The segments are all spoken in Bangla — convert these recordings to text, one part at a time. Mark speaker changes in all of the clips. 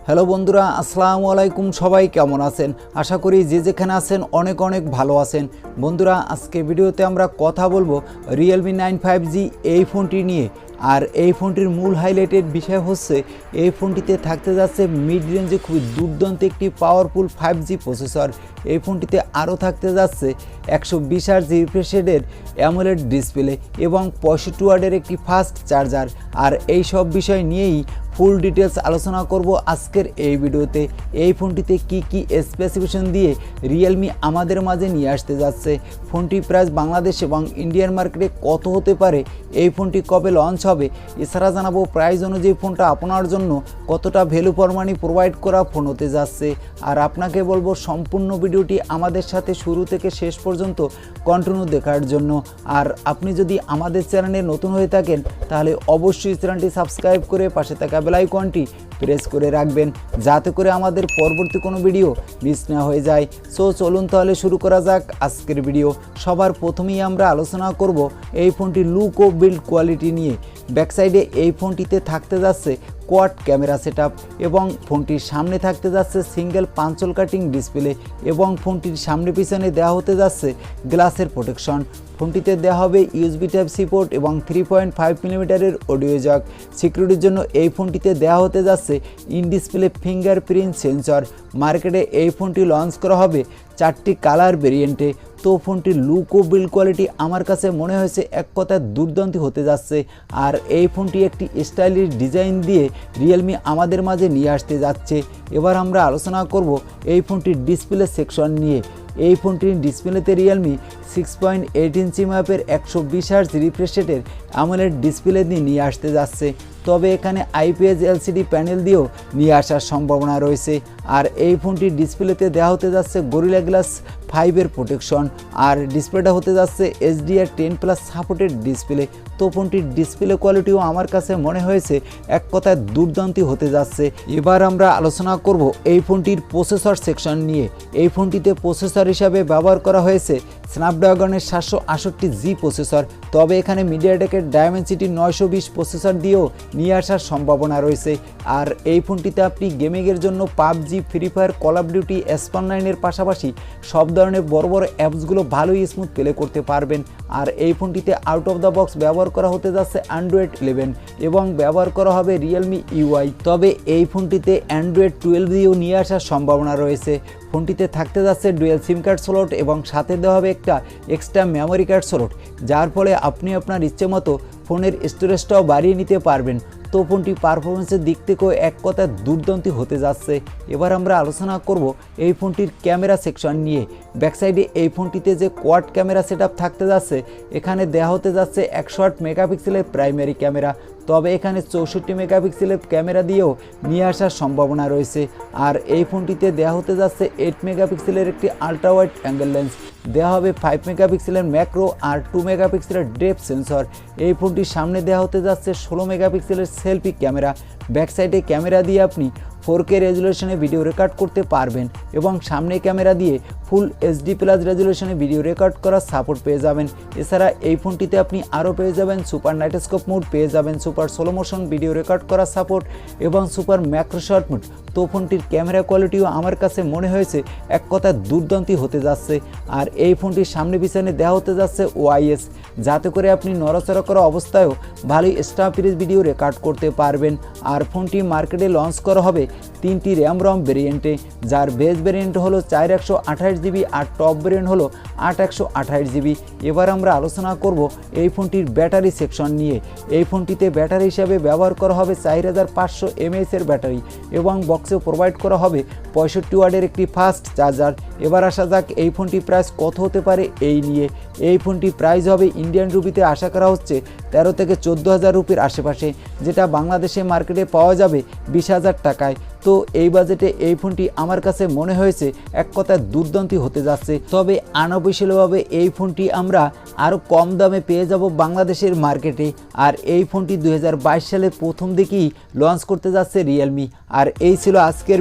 Speaker 1: হ্যালো বন্ধুরা, আসসালামু আলাইকুম। সবাই কেমন আছেন? আশা করি যে যেখানে আছেন অনেক অনেক ভালো আছেন। বন্ধুরা, আজকে ভিডিওতে আমরা কথা বলবো Realme 9 5G এই ফোনটি নিয়ে। আর এই ফোনটির মূল হাইলাইটেড বিষয় হচ্ছে এই ফোনটিতে থাকতে যাচ্ছে মিড রেঞ্জে খুবই দুর্দান্ত একটি পাওয়ারফুল 5G প্রসেসর। এই ফোনটিতে আরও থাকতে যাচ্ছে 120 হার্জ রিফ্রেশ রেটের অ্যামোলেড ডিসপ্লে এবং 65 ওয়াটের একটি ফাস্ট চার্জার। আর এই সব বিষয় নিয়েই ফুল ডিটেলস আলোচনা করব আজকের এই ভিডিওতে। এই ফোনটিতে কি কি স্পেসিফিকেশন দিয়ে রিয়েলমি আমাদের মাঝে নিয়ে আসতে যাচ্ছে, ফোনটি প্রাইস বাংলাদেশ এবং ইন্ডিয়ান মার্কেটে কত হতে পারে, এই ফোনটি কবে লঞ্চ হবে, এছাড়া জানাবো প্রাইস অনুযায়ী ফোনটা আপনার জন্য কতটা ভ্যালু ফর মানি প্রোভাইড করা ফোন হতে যাচ্ছে। আর আপনাকে বলবো সম্পূর্ণ ভিডিওটি আমাদের সাথে শুরু থেকে শেষ পর্যন্ত কন্টিনিউ দেখার জন্য। আর আপনি যদি আমাদের চ্যানেলে নতুন হয়ে থাকেন তাহলে অবশ্যই চ্যানেলটি সাবস্ক্রাইব করে পাশে থাকা বেল আইকনটি প্রেস করে রাখবেন, যাতে করে আমাদের পরবর্তী কোনো ভিডিও মিস না হয়ে যায়। সো চলুন তাহলে শুরু করা যাক আজকের ভিডিও। সবার প্রথমেই আমরা আলোচনা করব এই ফোনটির লুক ও বিল্ড কোয়ালিটি নিয়ে। ব্যাকসাইডে এই ফোনটিতে থাকতে যাচ্ছে কোয়াড ক্যামেরা সেটআপ এবং ফোনটির সামনে থাকতে যাচ্ছে সিঙ্গেল পাঞ্চল কাটিং ডিসপ্লে এবং ফোনটির সামনে পিছনে দেওয়া হতে যাচ্ছে গ্লাসের প্রোটেকশন। ফোনটিতে দেওয়া হবে USB Type-C পোর্ট এবং 3.5 মিলিমিটারের অডিও জ্যাক। সিকিউরিটির জন্য এই ফোনটিতে দেওয়া হতে যাচ্ছে ইন ডিসপ্লে ফিঙ্গারপ্রিন্ট সেন্সর। মার্কেটে এই ফোনটি লঞ্চ করা হবে 4টি কালার ভেরিয়েন্টে। তো ফোনটির লুক ও বিল্ড কোয়ালিটি আমার কাছে মনে হয়েছে এক কথায় দুর্দান্ত হতে যাচ্ছে। আর এই ফোনটি একটি স্টাইলিশ ডিজাইন দিয়ে রিয়েলমি আমাদের মাঝে নিয়ে আসতে যাচ্ছে। এবার আমরা আলোচনা করব এই ফোনটির ডিসপ্লে সেকশন নিয়ে। এই ফোনটির ডিসপ্লেতে রিয়েলমি 6.8 ইঞ্চি মাপের 120 হার্জ রিফ্রেশ রেটের অ্যামোলেড ডিসপ্লে দিয়ে নিয়ে আসতে যাচ্ছে। তবে এখানে IPS LCD প্যানেল দিয়েও নিয়ে আসার সম্ভাবনা রয়েছে। আর এই ফোনটির ডিসপ্লেতে দেওয়া হতে যাচ্ছে গরিলা গ্লাস 5-এর প্রোটেকশন। আর ডিসপ্লেটা হতে যাচ্ছে HDR10+ সাপোর্টেড ডিসপ্লে। তো ফোনটির ডিসপ্লে কোয়ালিটিও আমার কাছে মনে হয়েছে এক কথায় দুর্দান্ত হতে যাচ্ছে। এবার আমরা আলোচনা করব এই ফোনটির প্রসেসর সেকশন নিয়ে। এই ফোনটিতে প্রসেসর হিসাবে ব্যবহার করা হয়েছে স্ন্যাপড্রাগনের 768G প্রসেসর। তবে এখানে মিডিয়াটেকের ডায়মেনসিটি 920 প্রসেসর দিয়েও নিয়ে আসার সম্ভাবনা রয়েছে। আর এই ফোনটিতে আপনি গেমিংয়ের জন্য PUBG, free fire, call of duty, S9-এর পাশাপাশি সব ধরনের বড় বড় অ্যাপসগুলো ভালোই স্মুথ প্লে করতে পারবেন। আর এই ফোনটিতে আউট অফ দ্য বক্স ব্যবহার করা হতে যাচ্ছে Android 11 এবং ব্যবহার করা হবে Realme UI। তবে এই ফোনটিতে Android 12 দিয়েও নিয়ে আসার সম্ভাবনা রয়েছে। ফোনটিতে থাকতে যাচ্ছে ডুয়েল সিম কার্ড স্লট এবং সাথে দেওয়া হবে একটা এক্সট্রা মেমোরি কার্ড স্লট, যার ফলে আপনি আপনার ইচ্ছে মতো ফোনের স্টোরেজটাও বাড়িয়ে নিতে পারবেন। তো ফোনটি পারফরমেন্সের দিক থেকেও এক কথায় দুর্দান্ত হতে যাচ্ছে। এবার আমরা আলোচনা করব এই ফোনটির ক্যামেরা সেকশন নিয়ে। ব্যাকসাইডে এই ফোনটিতে যে কোয়াড ক্যামেরা সেটআপ থাকতে যাচ্ছে, এখানে দেওয়া হতে যাচ্ছে 108 মেগাপিক্সেলের প্রাইমারি ক্যামেরা। তবে এখানে 64 মেগাপিক্সেলের ক্যামেরা দিয়েও নিয়ে আসার সম্ভাবনা রয়েছে। আর এই ফোনটিতে দেওয়া হতে যাচ্ছে 8 মেগাপিক্সেলের একটি আলট্রা ওয়াইড অ্যাঙ্গেল লেন্স। দেওয়া হবে 5 মেগাপিক্সেলের ম্যাক্রো আর 2 মেগাপিক্সেলের ডেপথ সেন্সর। এই ফোনটির সামনে দেওয়া হতে যাচ্ছে 16 মেগাপিক্সেলের সেলফি ক্যামেরা। ব্যাকসাইডে ক্যামেরা দিয়ে আপনি 4K রেজুলেশনে ভিডিও রেকর্ড করতে পারবেন এবং সামনে ক্যামেরা দিয়ে ফুল HD+ রেজুলেশনে ভিডিও রেকর্ড করার সাপোর্ট পেয়ে যাবেন। এছাড়া এই ফোনটিতে আপনি আরও পেয়ে যাবেন সুপার নাইটস্কোপ মোড, পেয়ে যাবেন super slow motion video record করার সাপোর্ট এবং সুপার ম্যাক্রো শট মোড। তো ফোনটির ক্যামেরা কোয়ালিটিও আমার কাছে মনে হয়েছে এক কথায় দুর্দান্ত হতে যাচ্ছে। আর এই ফোনটির সামনে পিছনে দেওয়া হতে যাচ্ছে OIS, যাতে করে আপনি নড়াচড়া করা অবস্থায়ও ভালোই স্টাফিজ ভিডিও রেকর্ড করতে পারবেন। আর ফোনটি মার্কেটে লঞ্চ করা হবে 3টি RAM-ROM ভেরিয়েন্টে, যার বেস ভেরিয়েন্ট হলো 4128GB আর টপ ভেরিয়েন্ট হলো 8128GB। এবার আমরা আলোচনা করব এই ফোনটির ব্যাটারি সেকশন নিয়ে। এই ফোনটিতে ব্যাটারি হিসাবে ব্যবহার করা হবে 4500 mAh-এর ব্যাটারি এবং বক্সেও প্রোভাইড করা হবে 65 ওয়াটের একটি ফাস্ট চার্জার। এবার আসা যাক এই ফোনটি প্রাইস কত হতে পারে এই নিয়ে। এই ফোনটি প্রাইস হবে ইন্ডিয়ান রুপিতে আশা করা হচ্ছে 13 থেকে 14,000 রুপির আশেপাশে, যেটা বাংলাদেশে মার্কেটে পাওয়া যাবে 20,000 টাকায়। তো এই বাজেটে এই ফোনটি আমার কাছে মনে হয়েছে এক কথায় দুর্দান্ত হতে যাচ্ছে। তবে আনঅফিশিয়ালভাবে এই ফোনটি আমরা আরও কম দামে পেয়ে যাব বাংলাদেশের মার্কেটে। আর এই ফোনটি 2022 সালের প্রথম দিকেই লঞ্চ করতে যাচ্ছে রিয়েলমি। আর এই ছিল আজকের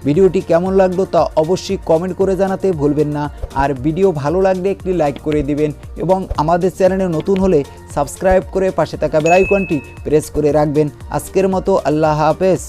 Speaker 1: ভিডিওটি কেমন লাগলো তা অবশ্যই কমেন্ট করে জানাতে ভুলবেন না। আর ভিডিও ভালো লাগলে একটি লাইক করে দিবেন এবং আমাদের চ্যানেলে নতুন হলে সাবস্ক্রাইব করে পাশে থাকা বেল আইকনটি প্রেস করে রাখবেন। আজকের মতো আল্লাহ হাফেজ।